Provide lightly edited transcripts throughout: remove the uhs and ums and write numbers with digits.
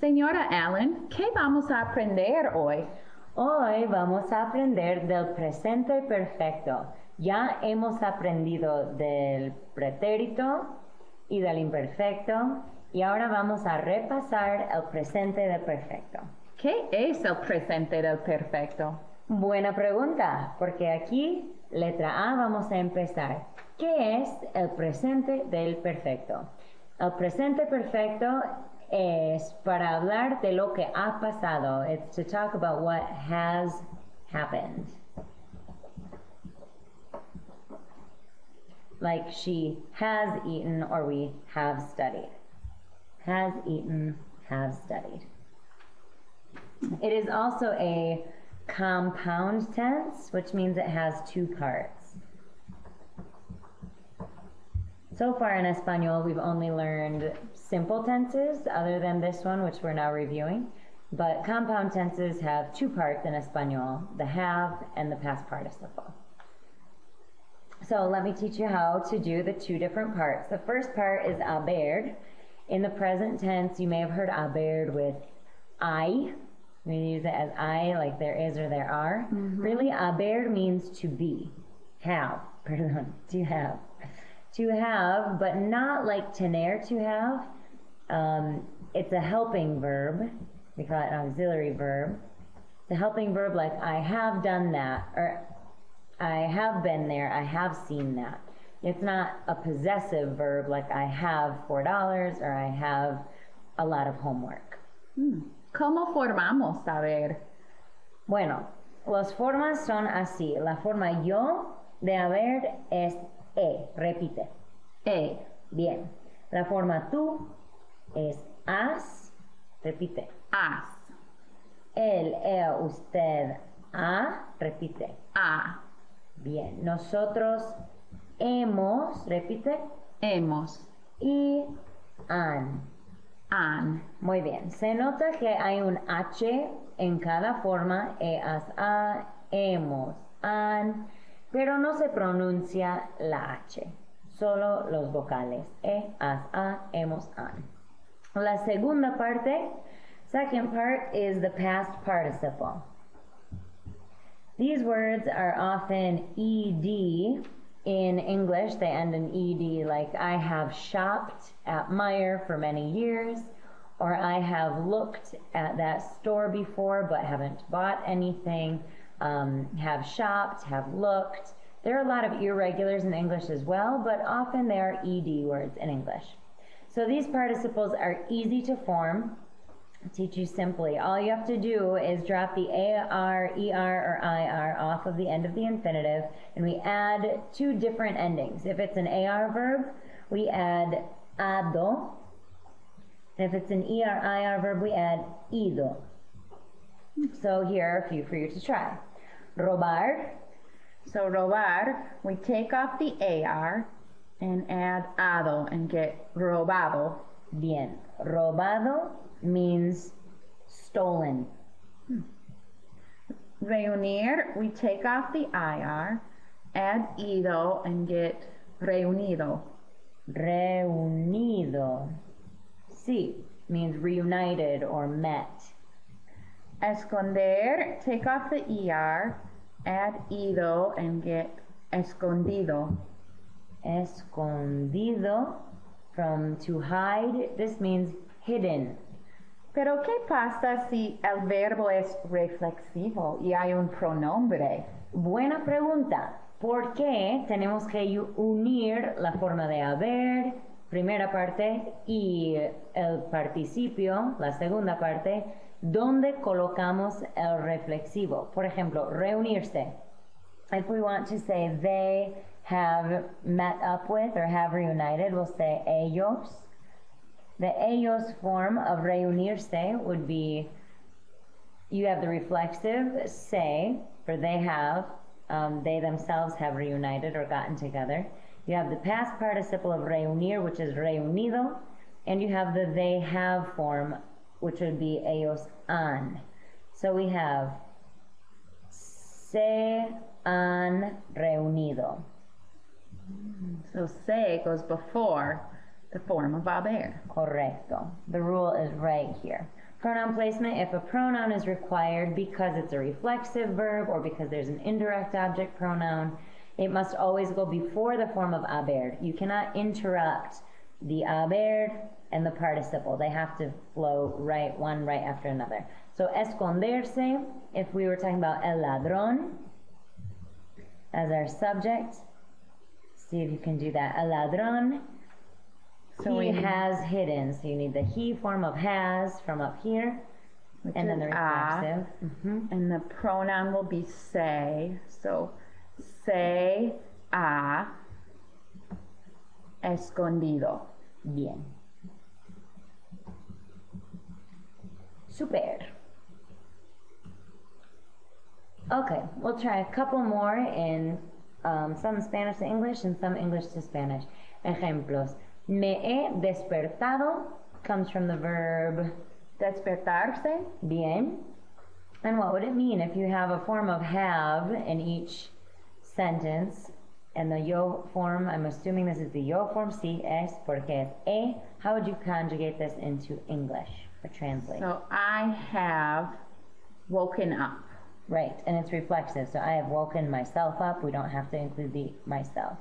Señora Allen, ¿qué vamos a aprender hoy? Hoy vamos a aprender del presente perfecto. Ya hemos aprendido del pretérito y del imperfecto y ahora vamos a repasar el presente del perfecto. ¿Qué es el presente del perfecto? Buena pregunta, porque aquí, letra A, vamos a empezar. ¿Qué es el presente del perfecto? El presente perfecto es para hablar de lo que ha pasado. It's to talk about what has happened. Like she has eaten or we have studied. Has eaten, have studied. It is also a compound tense, which means it has two parts. So far in Espanol, we've only learned simple tenses, other than this one, which we're now reviewing. But compound tenses have two parts in Espanol, the have and the past participle. So let me teach you how to do the two different parts. The first part is haber. In the present tense, you may have heard haber with I. We use it as I, like there is or there are. Really, haber means to be, have, perdón, to have. To have, but not like tener to have. It's a helping verb. We call it an auxiliary verb. It's a helping verb like I have done that, or I have been there, I have seen that. It's not a possessive verb like I have $4 or I have a lot of homework. ¿Cómo formamos haber? Bueno, las formas son así. La forma yo de haber es repite. Bien. La forma tú es has, repite. Has. Él, ella, usted, ha, repite. A. Bien. Nosotros hemos, repite. Hemos. Y han. Han. Muy bien. Se nota que hay un H en cada forma, has, a, hemos, han, pero no se pronuncia la H, solo los vocales, has, a, hemos, han. La segunda parte, second part, is the past participle. These words are often ed in English. They end in ed, like I have shopped at Meijer for many years, or I have looked at that store before but haven't bought anything. Have shopped, have looked. There are a lot of irregulars in English as well, but often they are ed words in English. So these participles are easy to form. I'll teach you simply. All you have to do is drop the AR, ER, or IR off of the end of the infinitive, and we add two different endings. If it's an AR verb, we add ado. And if it's an ER, IR verb, we add ido. So here are a few for you to try. Robar. So robar, we take off the AR and add ado and get robado. Bien. Robado means stolen. Reunir, we take off the IR, add ido and get reunido. Reunido. Sí, means reunited or met. Esconder, take off the ER, add ido and get escondido. Escondido, from to hide, this means hidden. Pero ¿qué pasa si el verbo es reflexivo y hay un pronombre? Buena pregunta. ¿Por qué tenemos que unir la forma de haber, primera parte, y el participio, la segunda parte, donde colocamos el reflexivo? Por ejemplo, reunirse. If we want to say they have met up with or have reunited, we'll say ellos. The ellos form of reunirse would be, you have the reflexive se, for they have, they themselves have reunited or gotten together. You have the past participle of reunir, which is reunido, and you have the they have form, which would be ellos han. So we have se han reunido. So se goes before the form of haber. Correcto. The rule is right here. Pronoun placement, if a pronoun is required because it's a reflexive verb or because there's an indirect object pronoun, it must always go before the form of haber. You cannot interrupt the haber and the participle. They have to flow one right after another. So esconderse, if we were talking about el ladrón as our subject, see if you can do that. El ladrón, so he has hidden. So you need the he form of has from up here, and then the reflexive. And the pronoun will be se. So se ha escondido. Bien. Super. Okay, we'll try a couple more in some Spanish to English and some English to Spanish. Ejemplos. Me he despertado comes from the verb Despertarse. bien. And what would it mean if you have a form of have in each sentence and the yo form, I'm assuming this is the yo form, si es, porque es e, how would you conjugate this into English or translate? So I have woken up. Right, and it's reflexive, so I have woken myself up. We don't have to include the myself.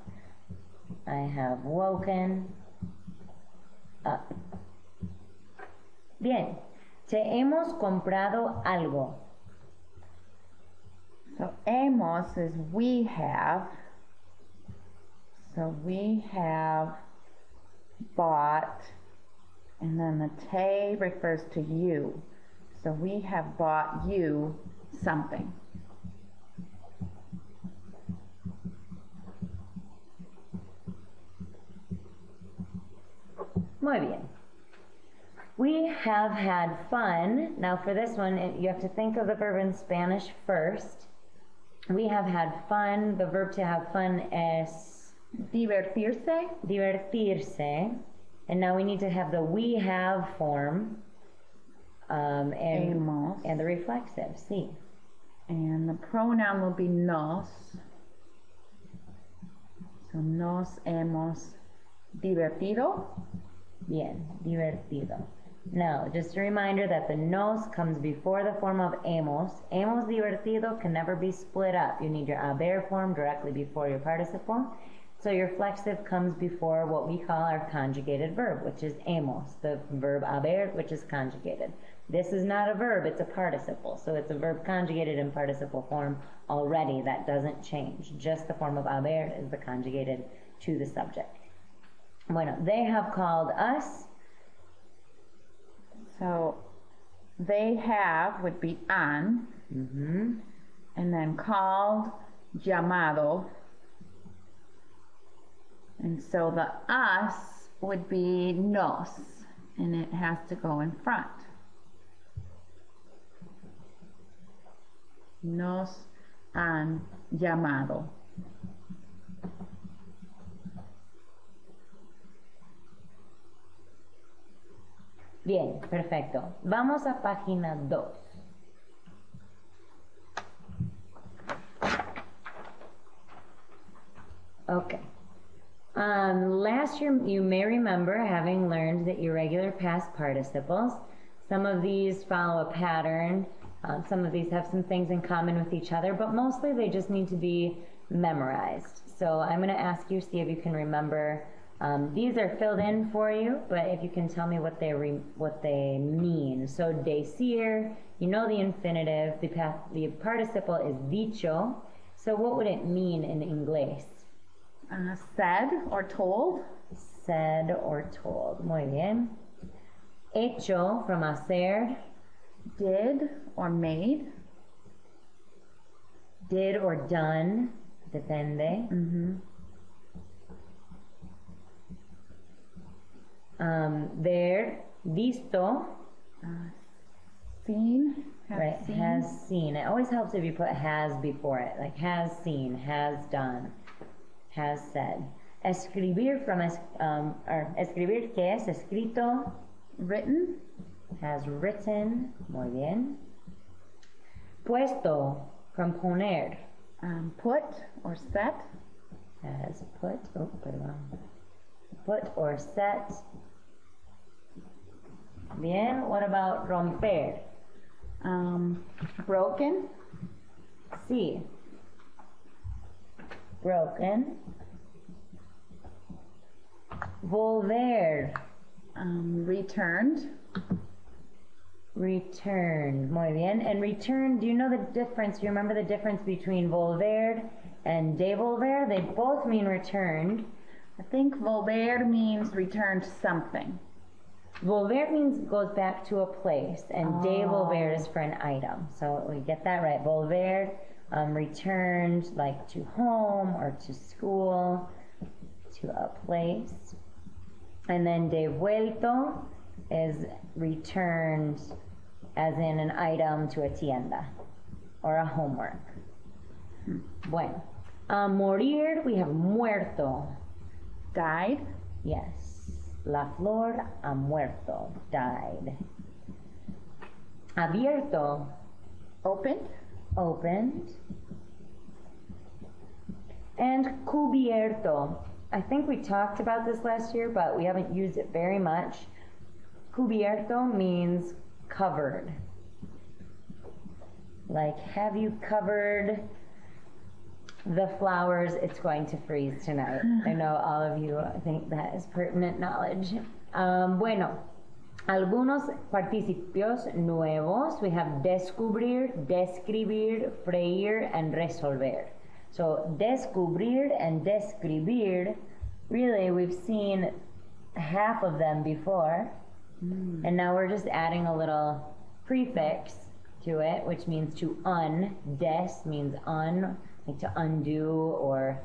I have woken up. Bien, te hemos comprado algo. So hemos is we have. So we have bought, and then the te refers to you. So we have bought you something. Muy bien. We have had fun. Now for this one, you have to think of the verb in Spanish first. We have had fun. The verb to have fun es Divertirse. divertirse. And now we need to have the we have form and the reflexive, sí. And the pronoun will be nos. So nos hemos divertido. Bien, divertido. Now, just a reminder that the nos comes before the form of hemos. Hemos divertido can never be split up. You need your haber form directly before your participle. So your flexive comes before what we call our conjugated verb, which is hemos, the verb haber, which is conjugated. This is not a verb, it's a participle. So it's a verb conjugated in participle form already. That doesn't change. Just the form of haber is the conjugated to the subject. Bueno, they have called us. So they have would be han. And then called, llamado. And so the us would be nos, and it has to go in front. Nos han llamado. Bien, perfecto. Vamos a página 2. Okay. Last year, you may remember having learned that irregular past participles, some of these follow a pattern, some of these have some things in common with each other, but mostly they just need to be memorized. So I'm going to ask you, see if you can remember. These are filled in for you, but if you can tell me what they mean. So decir, you know the infinitive, the participle is dicho. So what would it mean in English? Said or told. Said or told. Muy bien. Hecho, from hacer. Did or made. Did or done. Depende. Ver, visto. Seen. Right, seen. has seen. It always helps if you put has before it, like has seen, has done, has said. Escribir from escribir, que es escrito. Written. Has written. Muy bien. Puesto, from poner. Put or set. Has put. Oh, perdón. Put or set. Bien. What about romper? Broken. Sí. Broken. Volver. Returned. Returned. Muy bien. And return, do you know the difference? Do you remember the difference between volver and devolver? They both mean returned. I think volver means return to something. Volver means goes back to a place, and devolver is for an item. So we get that right. Volver, returned like to home or to school, to a place. And then devuelto is returned as in an item to a tienda or a homework. Bueno. Morir, we have muerto. Died. Yes. La flor ha muerto, died. Abierto. Opened. Opened. And cubierto. I think we talked about this last year, but we haven't used it very much. Cubierto means covered. Like, have you covered the flowers? It's going to freeze tonight. I know all of you think that is pertinent knowledge. Bueno, algunos participios nuevos. We have descubrir, describir, freír, and resolver. So descubrir and describir, really we've seen half of them before, and now we're just adding a little prefix to it, which means to un. Des means un, like to undo, or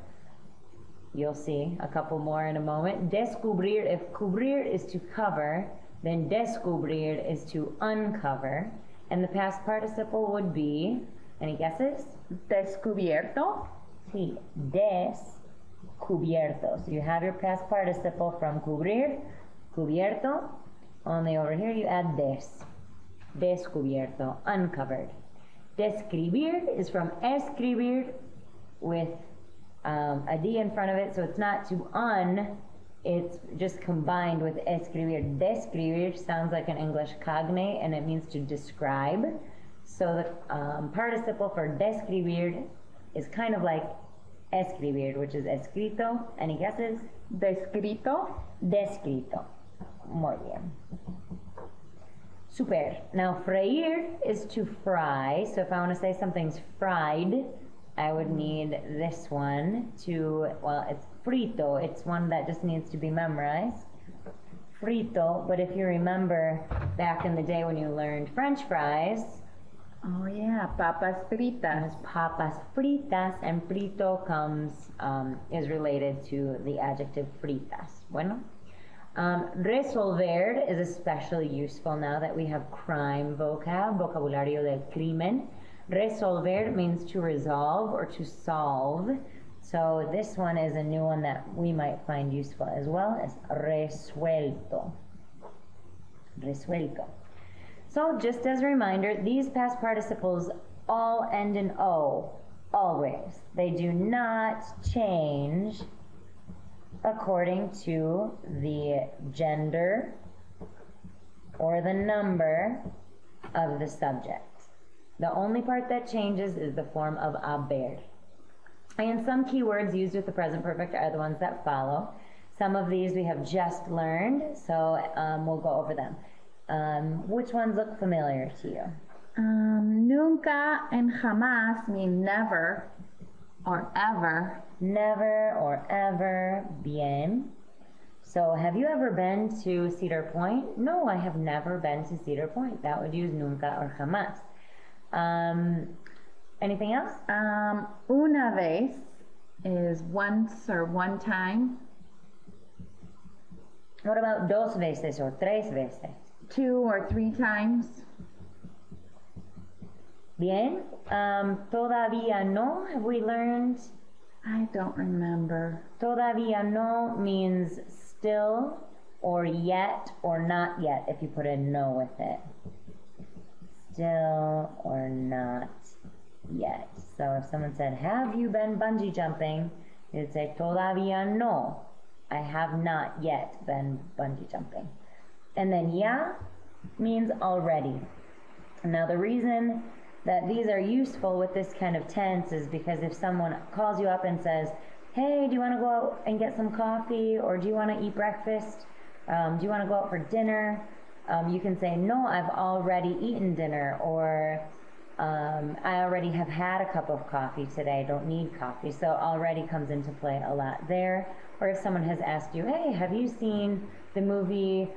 you'll see a couple more in a moment. Descubrir, if cubrir is to cover, then descubrir is to uncover, and the past participle would be, any guesses? Descubierto. Sí, descubierto. So you have your past participle from cubrir, cubierto, only over here you add des. Descubierto, uncovered. Describir is from escribir with a D in front of it, so it's not to un, it's just combined with escribir. Describir sounds like an English cognate, and it means to describe. So the participle for describir is kind of like escribir, which is escrito. Any guesses? Descrito. Descrito. Muy bien. Super. Now, freír is to fry. So if I want to say something's fried, I would need this one to, well, it's frito. It's one that just needs to be memorized. Frito. But if you remember back in the day when you learned French fries, oh yeah, papas fritas. There's papas fritas, and frito comes, is related to the adjective fritas. Bueno. Resolver is especially useful now that we have crime vocabulario del crimen. Resolver means to resolve or to solve. So this one is a new one that we might find useful as well, as resuelto. Resuelto. So just as a reminder, these past participles all end in O, always. They do not change according to the gender or the number of the subject. The only part that changes is the form of haber. And some keywords used with the present perfect are the ones that follow. Some of these we have just learned, so we'll go over them. Which ones look familiar to you? Nunca and jamás mean never or ever. Never or ever. Bien. So have you ever been to Cedar Point? No, I have never been to Cedar Point. That would use nunca or jamás. Anything else? Una vez is once or one time. What about dos veces or tres veces? 2 or 3 times. Bien. Todavía no, have we learned? I don't remember. Todavía no means still or yet or not yet if you put a no with it. Still or not yet. So if someone said, have you been bungee jumping? You'd say, todavía no. I have not yet been bungee jumping. And then ya means already. Now the reason that these are useful with this kind of tense is because if someone calls you up and says, hey, do you want to go out and get some coffee, or do you want to eat breakfast? Do you want to go out for dinner? You can say, no, I've already eaten dinner, or I already have had a cup of coffee today, I don't need coffee. So already comes into play a lot there. Or if someone has asked you, hey, have you seen the movie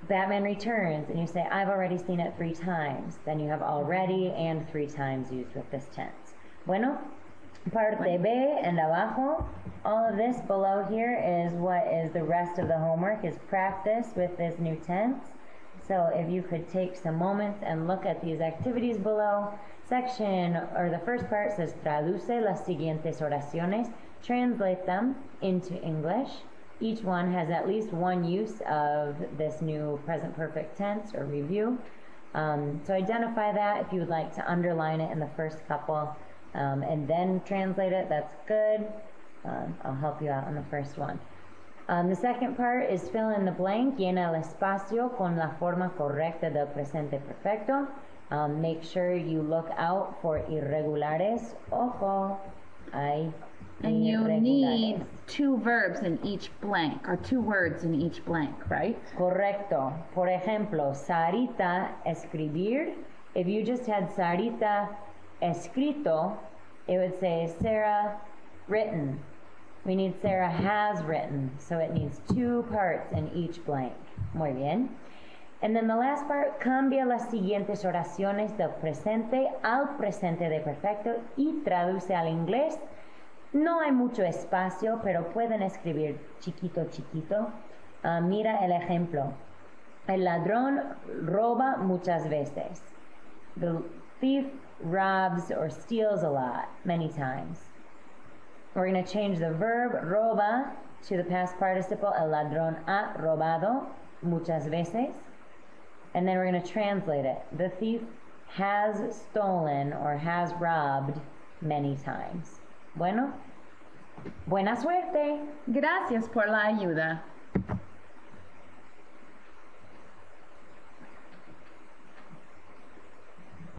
Batman Returns? And you say, I've already seen it 3 times. Then you have already and 3 times used with this tense. Bueno, parte B and abajo, all of this below here is what is the rest of the homework, is practice with this new tense. So if you could take some moments and look at these activities below. Section, or the first part says, traduce las siguientes oraciones, translate them into English. Each one has at least one use of this new present perfect tense or review. So identify that. If you would like to underline it in the first couple and then translate it, that's good. I'll help you out on the first one. The second part is fill in the blank, llena el espacio con la forma correcta del presente perfecto. Make sure you look out for irregulares. Ojo, hay And you irregulares. need 2 verbs in each blank, or 2 words in each blank, right? Correcto. Por ejemplo, Sarita, escribir. If you just had Sarita escrito, it would say Sarah written. We need Sarah has written, so it needs 2 parts in each blank. Muy bien. And then the last part, cambia las siguientes oraciones del presente al presente de perfecto y traduce al inglés. No hay mucho espacio, pero pueden escribir chiquito, chiquito. Mira el ejemplo. El ladrón roba muchas veces. The thief robs or steals a lot, many times. We're going to change the verb roba to the past participle. El ladrón ha robado muchas veces. And then we're going to translate it. The thief has stolen or has robbed many times. Bueno, buena suerte. Gracias por la ayuda.